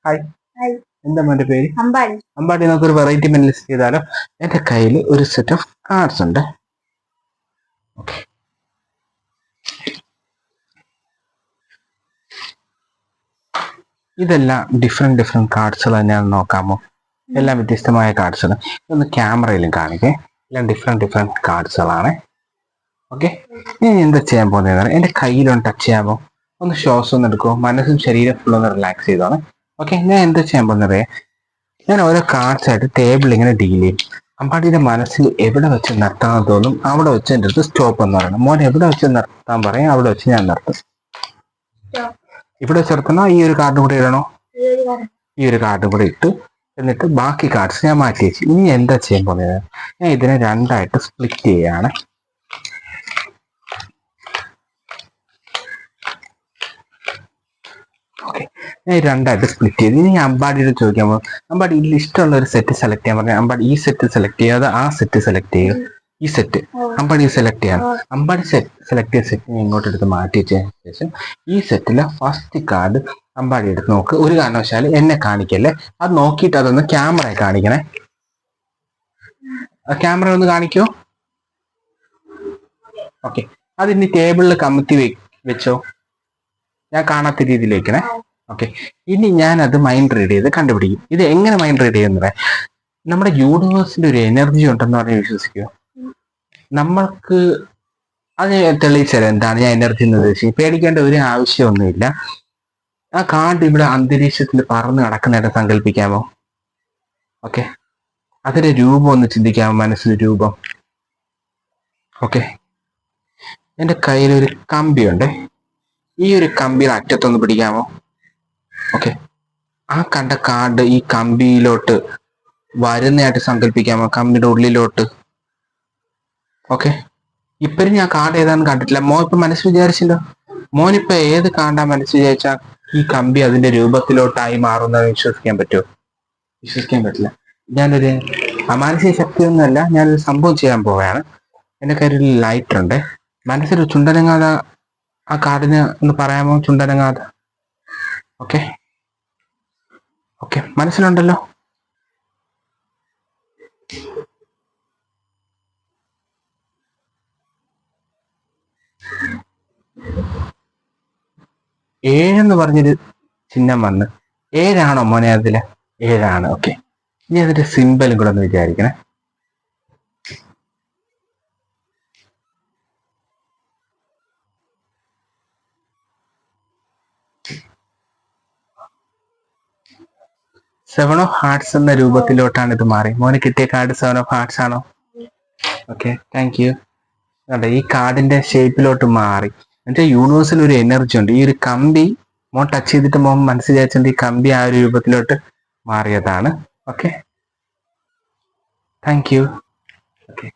Hi, എന്താ മോന്റെ പേര്? അമ്പാടി. നമുക്കൊരു വെറൈറ്റി മെൻ ലിസ്റ്റ് ചെയ്താലോ? എന്റെ കയ്യിൽ ഒരു സെറ്റ് ഓഫ് കാർഡ്സ് ഉണ്ട്. ഇതെല്ലാം ഡിഫറെന്റ് കാർഡ്സുകൾ തന്നെയാണ്. നോക്കാമോ? എല്ലാം വ്യത്യസ്തമായ കാർഡ്സുകൾ. ഇതൊന്ന് ക്യാമറയിലും കാണിക്കേ. എല്ലാം ഡിഫറെന്റ് കാർഡ്സുകളാണ്. ഓക്കെ, ഞാൻ എന്താ ചെയ്യാൻ പോകുന്നത്? എന്റെ കയ്യിലൊന്ന് ടച്ച് ചെയ്യാമോ? ഒന്ന് ശ്വാസം ഒന്ന് എടുക്കുമോ? മനസ്സും ശരീരം ഫുൾ ഒന്ന് റിലാക്സ് ചെയ്തോണേ. ഓക്കെ, ഞാൻ എന്താ ചെയ്യാൻ പോകുന്നത്? ഞാൻ ഓരോ കാർഡ്സ് ആയിട്ട് ടേബിൾ ഇങ്ങനെ ഡീൽ ചെയ്യും. അമ്പാടിയുടെ മനസ്സിൽ എവിടെ വെച്ച് നിർത്താൻ തോന്നും അവിടെ വെച്ച് എൻ്റെ അടുത്ത് സ്റ്റോപ്പ് എന്ന് പറയണം. മോൻ എവിടെ വെച്ച് നിർത്താൻ പറയും, അവിടെ വെച്ച് ഞാൻ നിർത്തും. ഇവിടെ വെച്ച് നിർത്തണോ? ഈ ഒരു കാർഡും കൂടെ ഇടണോ? ഈ ഒരു കാർഡും കൂടെ ഇട്ട് എന്നിട്ട് ബാക്കി കാർഡ്സ് ഞാൻ മാറ്റി വെച്ചു. ഇനി എന്താ ചെയ്യാൻ പോകുന്നത്? ഞാൻ ഇതിനെ രണ്ടായിട്ട് സ്പ്ലിറ്റ് ചെയ്യാണ്. ഓക്കെ, ഞാൻ രണ്ടായിട്ട് സ്പ്ലിറ്റ് ചെയ്ത് ഇനി അമ്പാടിയോട് ചോദിക്കാൻ പോകും. അമ്പാടി ഇതിൽ ഇഷ്ടമുള്ള ഒരു സെറ്റ് സെലക്ട് ചെയ്യാൻ പറഞ്ഞാൽ അമ്പാടി ഈ സെറ്റ് സെലക്ട് ചെയ്യാതെ ആ സെറ്റ് സെലക്ട് ചെയ്യും. ഈ സെറ്റ് അമ്പാടി സെലക്ട് ചെയ്യണം. അമ്പാടി സെലക്ട് ചെയ്ത സെറ്റ് ഇങ്ങോട്ട് എടുത്ത് മാറ്റി വെച്ചതിന് ശേഷം ഈ സെറ്റിലെ ഫസ്റ്റ് കാർഡ് അമ്പാടി എടുത്ത് നോക്ക്. ഒരു കാരണവശാലും എന്നെ കാണിക്കല്ലേ. അത് നോക്കിയിട്ട് അതൊന്ന് ക്യാമറയെ കാണിക്കണേ. ക്യാമറ ഒന്ന് കാണിക്കോ? ഓക്കെ, അതിന് ടേബിളിൽ കമത്തി വെച്ചോ. ഞാൻ കാണാത്ത രീതിയിൽ വെക്കണേ. ഓക്കെ, ഇനി ഞാൻ അത് മൈൻഡ് റീഡ് ചെയ്ത് കണ്ടുപിടിക്കും. ഇത് എങ്ങനെ മൈൻഡ് റീഡ് ചെയ്യുന്നത്? നമ്മുടെ യൂണിവേഴ്സിന്റെ ഒരു എനർജി ഉണ്ടെന്ന് പറഞ്ഞ് വിശ്വസിക്കുമോ? നമ്മൾക്ക് അത് തെളിയിച്ചാൽ എന്താണ് ഞാൻ എനർജി എന്ന് ഉദ്ദേശിക്കുന്നത്? പേടിക്കേണ്ട ഒരു ആവശ്യമൊന്നുമില്ല. ആ കാർഡ് ഇവിടെ അന്തരീക്ഷത്തിൽ പറന്ന് നടക്കുന്നതായിട്ട് സങ്കല്പിക്കാമോ? ഓക്കെ, അതിന്റെ രൂപം ഒന്ന് ചിന്തിക്കാമോ? മനസ്സിൽ രൂപം. ഓക്കെ, എൻ്റെ കയ്യിലൊരു കമ്പിയുണ്ട്. ഈ ഒരു കമ്പിയുടെ അറ്റത്തൊന്ന് പിടിക്കാമോ? ഓക്കെ, ആ കണ്ട കാർഡ് ഈ കമ്പിയിലോട്ട് വരുന്നതായിട്ട് സങ്കല്പിക്കാമോ? കമ്പിയുടെ ഉള്ളിലോട്ട്. ഓക്കെ, ഇപ്പഴും ഞാൻ കാർഡ് ഏതാണെന്ന് കണ്ടിട്ടില്ല. മോൻ ഇപ്പൊ മനസ്സ് വിചാരിച്ചല്ലോ. മോനിപ്പോ ഏത് കാർഡാ മനസ്സ് വിചാരിച്ചാൽ ഈ കമ്പി അതിന്റെ രൂപത്തിലോട്ടായി മാറുന്നത് വിശ്വസിക്കാൻ പറ്റുമോ? വിശ്വസിക്കാൻ പറ്റില്ല. ഞാനൊരു അമാനസിക ശക്തിയൊന്നുമല്ല, ഞാനൊരു സംഭവം ചെയ്യാൻ പോവുകയാണ്. എൻ്റെ കയ്യിൽ ഒരു ലൈറ്റർ ഉണ്ട്. മനസ്സിൽ ചുണ്ടനങ്ങാത ആ കാർഡിന് ഒന്ന് പറയാമോ? ചുണ്ടനങ്ങാത. Okay okay, മനസ്സിലുണ്ടല്ലോ. ഏഴെന്ന് പറഞ്ഞൊരു ചിഹ്നം വന്ന്. ഏഴാണോ മോനെ അതില്? ഏഴാണ്. ഓക്കെ, ഇനി അതിന്റെ സിമ്പലും കൂടെ ഒന്ന് വിചാരിക്കണേ. സെവൻ ഓഫ് ഹാർട്സ് എന്ന രൂപത്തിലോട്ടാണ് ഇത് മാറി. മോന് കിട്ടിയ കാർഡ് സെവൻ ഓഫ് ഹാർട്സ് ആണോ? Okay, thank U. അതെ, ഈ കാർഡിന്റെ ഷേപ്പിലോട്ട് മാറി. എന്നുവെച്ചാൽ യൂണിവേഴ്സിൽ ഒരു എനർജി ഉണ്ട്. ഈ ഒരു കമ്പി മോൻ ടച്ച് ചെയ്തിട്ട് മോൻ മനസ്സിൽ വിചാരിച്ചത് ഈ കമ്പി ആ ഒരു രൂപത്തിലോട്ട് മാറിയതാണ്. Okay, thank you. ഓക്കെ.